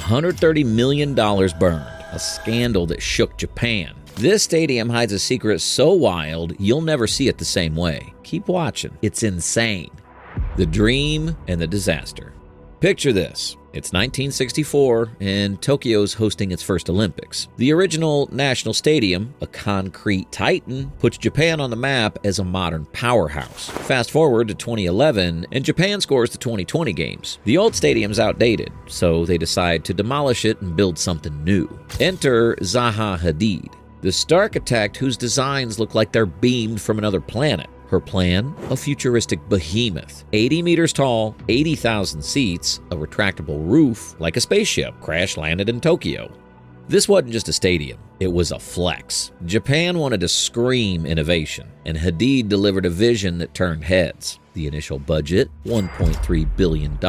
$130 million burned, a scandal that shook Japan. This stadium hides a secret so wild, you'll never see it the same way. Keep watching. It's insane. The dream and the disaster. Picture this. It's 1964, and Tokyo's hosting its first Olympics. The original national stadium, a concrete titan, puts Japan on the map as a modern powerhouse. Fast forward to 2011, and Japan scores the 2020 games. The old stadium's outdated, so they decide to demolish it and build something new. Enter Zaha Hadid, the star architect whose designs look like they're beamed from another planet. Her plan? A futuristic behemoth. 80 meters tall, 80,000 seats, a retractable roof, like a spaceship crash-landed in Tokyo. This wasn't just a stadium, it was a flex. Japan wanted to scream innovation, and Hadid delivered a vision that turned heads. The initial budget, $1.3 billion.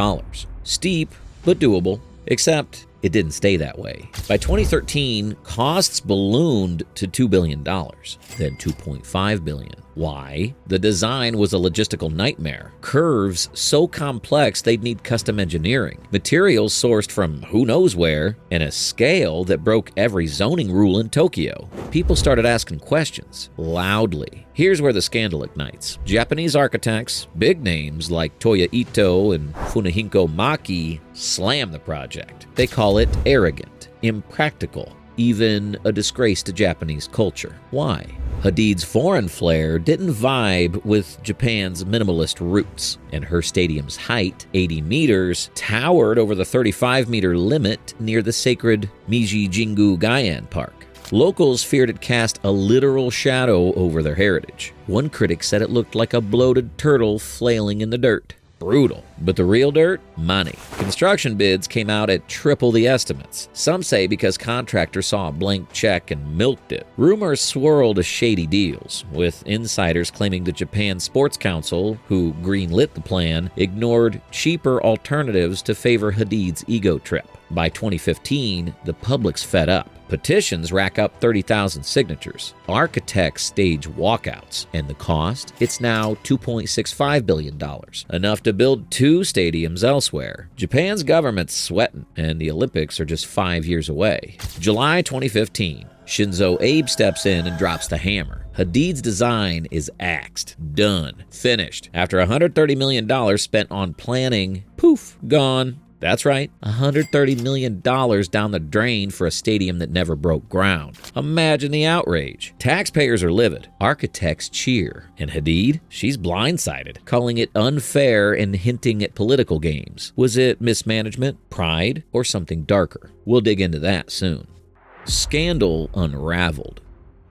Steep, but doable, except it didn't stay that way. By 2013, costs ballooned to $2 billion, then $2.5 billion. Why? The design was a logistical nightmare. Curves so complex they'd need custom engineering, materials sourced from who knows where, and a scale that broke every zoning rule in Tokyo. People started asking questions, loudly. Here's where the scandal ignites. Japanese architects, big names like Toya Ito and Funahiko Maki, slam the project. They call it arrogant, impractical, even a disgrace to Japanese culture. Why? Hadid's foreign flair didn't vibe with Japan's minimalist roots, and her stadium's height, 80 meters, towered over the 35-meter limit near the sacred Meiji-Jingu Gaian Park. Locals feared it cast a literal shadow over their heritage. One critic said it looked like a bloated turtle flailing in the dirt. Brutal. But the real dirt? Money. Construction bids came out at triple the estimates. Some say because contractors saw a blank check and milked it. Rumors swirled of shady deals, with insiders claiming the Japan Sports Council, who greenlit the plan, ignored cheaper alternatives to favor Hadid's ego trip. By 2015, the public's fed up. Petitions rack up 30,000 signatures. Architects stage walkouts. And the cost? It's now $2.65 billion. Enough to build 2 stadiums elsewhere. Japan's government's sweating, and the Olympics are just 5 years away. July 2015. Shinzo Abe steps in and drops the hammer. Hadid's design is axed, done, finished. After $130 million spent on planning, poof, gone. That's right, $130 million down the drain for a stadium that never broke ground. Imagine the outrage. Taxpayers are livid. Architects cheer. And Hadid? She's blindsided, calling it unfair and hinting at political games. Was it mismanagement, pride, or something darker? We'll dig into that soon. Scandal unraveled.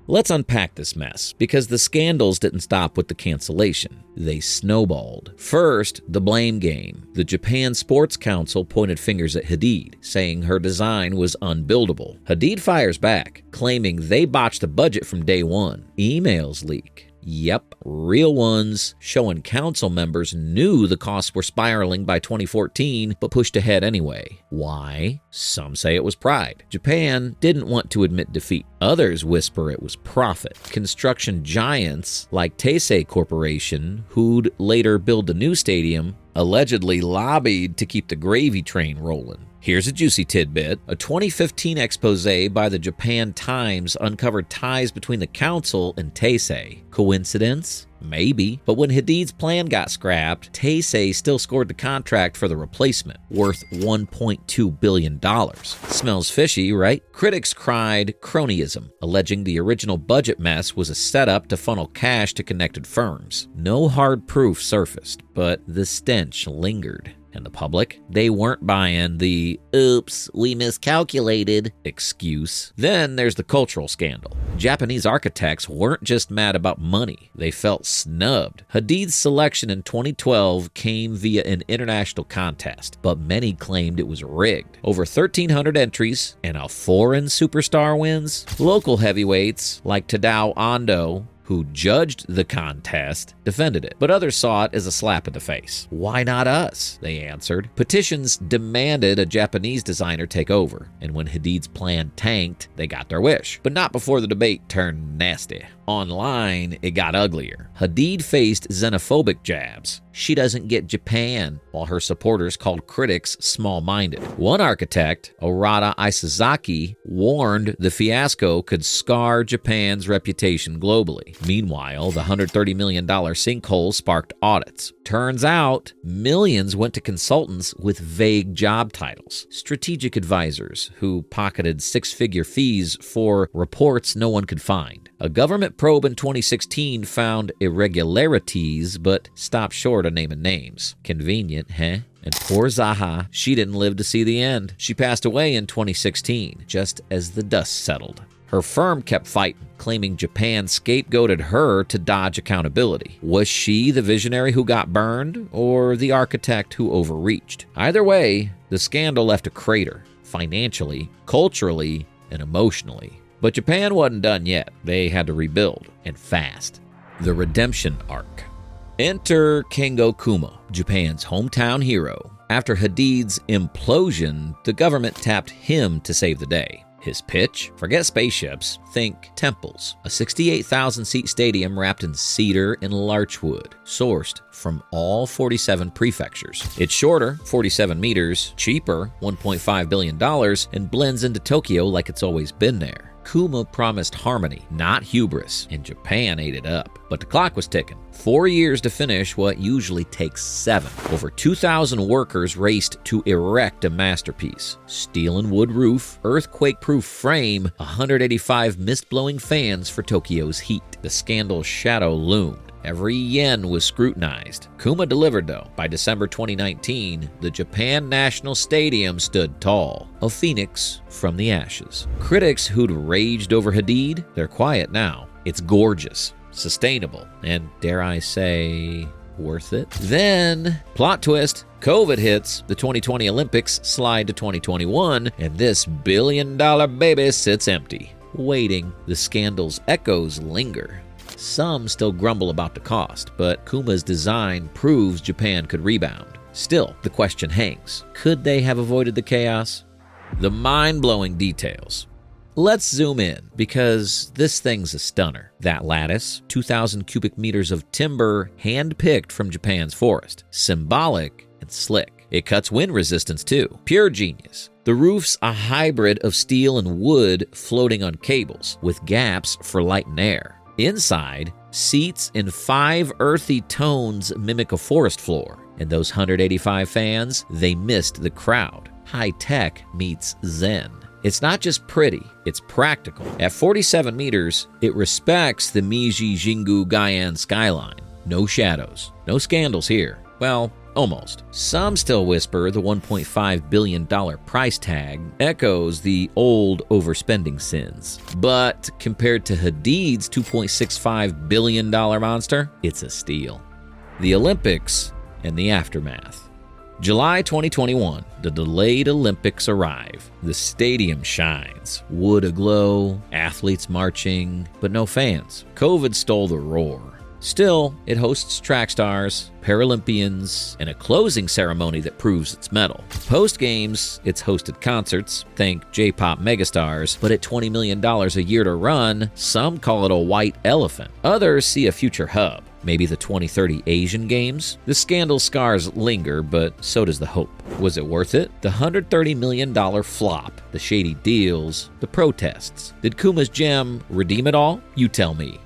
Let's unpack this mess, because the scandals didn't stop with the cancellation. They snowballed. First, the blame game. The Japan Sports Council pointed fingers at Hadid, saying her design was unbuildable. Hadid fires back, claiming they botched the budget from day one. Emails leak. Yep, real ones, showing council members knew the costs were spiraling by 2014, but pushed ahead anyway. Why? Some say it was pride. Japan didn't want to admit defeat. Others whisper it was profit. Construction giants like Teisei Corporation, who'd later build a new stadium, allegedly lobbied to keep the gravy train rolling. Here's a juicy tidbit. A 2015 expose by the Japan Times uncovered ties between the council and Teisei. Coincidence? Maybe. But when Hadid's plan got scrapped, Teisei still scored the contract for the replacement, worth $1.2 billion. Smells fishy, right? Critics cried cronyism, alleging the original budget mess was a setup to funnel cash to connected firms. No hard proof surfaced, but the stench lingered. And the public? They weren't buying the, oops, we miscalculated excuse. Then there's the cultural scandal. Japanese architects weren't just mad about money. They felt snubbed. Hadid's selection in 2012 came via an international contest, but many claimed it was rigged. Over 1,300 entries, and a foreign superstar wins? Local heavyweights like Tadao Ando, who judged the contest, defended it, but others saw it as a slap in the face. Why not us? They answered. Petitions demanded a Japanese designer take over, and when Hadid's plan tanked, they got their wish. But not before the debate turned nasty. Online, it got uglier. Hadid faced xenophobic jabs. she doesn't get Japan, while her supporters called critics small-minded. One architect, Orada Isazaki, warned the fiasco could scar Japan's reputation globally. Meanwhile, the $130 million sinkhole sparked audits. Turns out, millions went to consultants with vague job titles, strategic advisors who pocketed six-figure fees for reports no one could find. A government probe in 2016 found irregularities, but stopped short of naming names. Convenient, huh? And poor Zaha, she didn't live to see the end. She passed away in 2016, just as the dust settled. Her firm kept fighting, claiming Japan scapegoated her to dodge accountability. Was she the visionary who got burned, or the architect who overreached? Either way, the scandal left a crater, financially, culturally, and emotionally. But Japan wasn't done yet. They had to rebuild, and fast. The redemption arc. Enter Kengo Kuma, Japan's hometown hero. After Hadid's implosion, the government tapped him to save the day. His pitch? Forget spaceships, think temples. A 68,000-seat stadium wrapped in cedar and larchwood, sourced from all 47 prefectures. It's shorter, 47 meters, cheaper, $1.5 billion, and blends into Tokyo like it's always been there. Kuma promised harmony, not hubris, and Japan ate it up. But the clock was ticking. 4 years to finish what usually takes 7. Over 2,000 workers raced to erect a masterpiece. Steel and wood roof, earthquake-proof frame, 185 mist-blowing fans for Tokyo's heat. The scandal's shadow loomed. Every yen was scrutinized. Kuma delivered, though. By December 2019, the Japan National Stadium stood tall, a phoenix from the ashes. Critics who'd raged over Hadid, they're quiet now. It's gorgeous, sustainable, and dare I say, worth it? Then, plot twist, COVID hits, the 2020 Olympics slide to 2021, and this billion-dollar baby sits empty, waiting. The scandal's echoes linger. Some still grumble about the cost, but Kuma's design proves Japan could rebound. Still, the question hangs. Could they have avoided the chaos? The mind-blowing details. Let's zoom in, because this thing's a stunner. That lattice, 2,000 cubic meters of timber hand-picked from Japan's forest. Symbolic and slick. It cuts wind resistance too. Pure genius. The roof's a hybrid of steel and wood floating on cables, with gaps for light and air. Inside, seats in 5 earthy tones mimic a forest floor. And those 185 fans, they missed the crowd. High tech meets zen. It's not just pretty, it's practical. At 47 meters, it respects the Meiji Jingu Gaian skyline. No shadows, no scandals here. Well, almost. Some still whisper the $1.5 billion price tag echoes the old overspending sins. But compared to Hadid's $2.65 billion monster, it's a steal. The Olympics and the aftermath. July 2021, the delayed Olympics arrive. The stadium shines, wood aglow, athletes marching, but no fans. COVID stole the roar. Still, it hosts track stars, Paralympians, and a closing ceremony that proves its mettle. Post-games, it's hosted concerts, think J-pop megastars, but at $20 million a year to run, some call it a white elephant. Others see a future hub. Maybe the 2030 Asian Games? The scandal scars linger, but so does the hope. Was it worth it? The $130 million flop, the shady deals, the protests. Did Kuma's gem redeem it all? You tell me.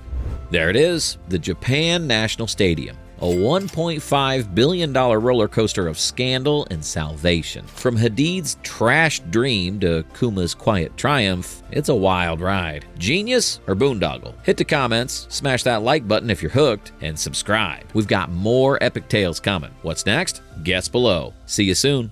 There it is, the Japan National Stadium. A $1.5 billion roller coaster of scandal and salvation. From Hadid's trash dream to Kuma's quiet triumph, it's a wild ride. Genius or boondoggle? Hit the comments, smash that like button if you're hooked, and subscribe. We've got more epic tales coming. What's next? Guess below. See you soon.